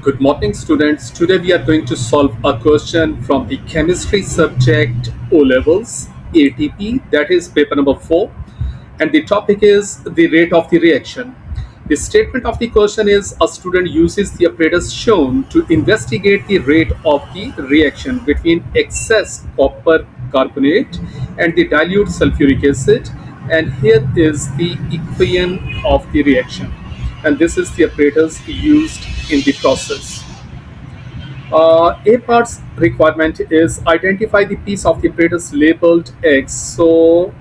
Good morning, students. Today we are going to solve a question from the chemistry subject O levels ATP, that is paper number 4, and the topic is the rate of the reaction. The statement of the question is a student uses the apparatus shown to investigate the rate of the reaction between excess copper carbonate and the dilute sulfuric acid, and here is the equation of the reaction, and this is the apparatus used in the process. A part's requirement is identify the piece of the apparatus labeled X. So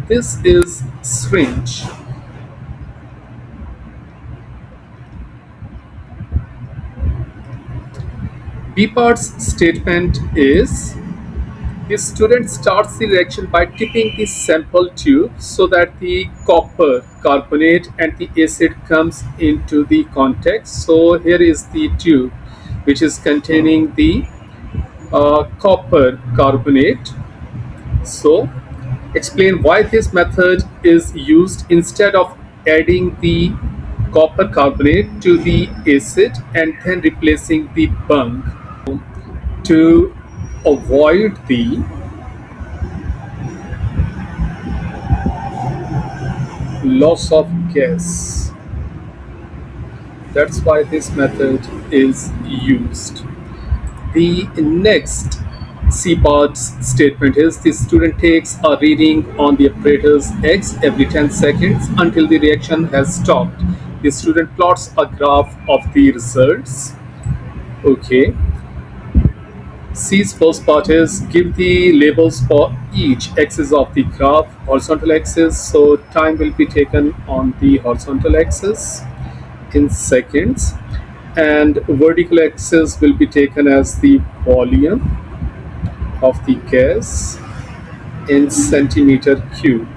this is syringe. B part's statement is the student starts the reaction by tipping the sample tube so that the copper carbonate and the acid comes into the contact. So here is the tube which is containing the copper carbonate. So explain why this method is used instead of adding the copper carbonate to the acid and then replacing the bunk to avoid the loss of gas. That's why this method is used. The next C part's statement is the student takes a reading on the apparatus X every 10 seconds until the reaction has stopped. The student plots a graph of the results. Okay. C's first part is give the labels for each axis of the graph, horizontal axis. So time will be taken on the horizontal axis in seconds, and vertical axis will be taken as the volume of the gas in centimeter cube.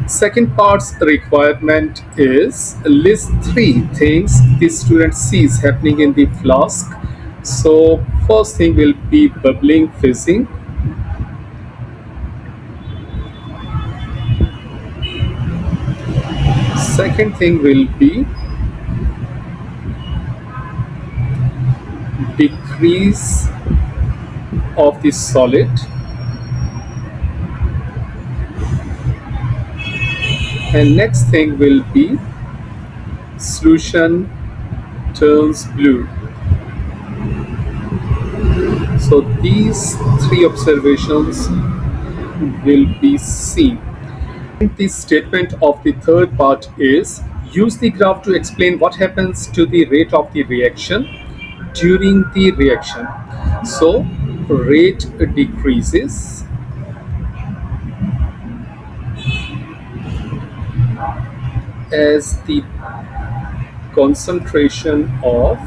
Second part's requirement is list three things the student sees happening in the flask. So first thing will be bubbling, fizzing. Second thing will be decrease of the solid. And next thing will be solution turns blue. So these three observations will be seen. The statement of the third part is use the graph to explain what happens to the rate of the reaction during the reaction. So rate decreases as the concentration of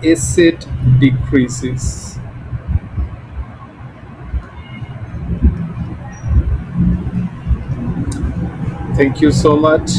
acid decreases. Thank you so much.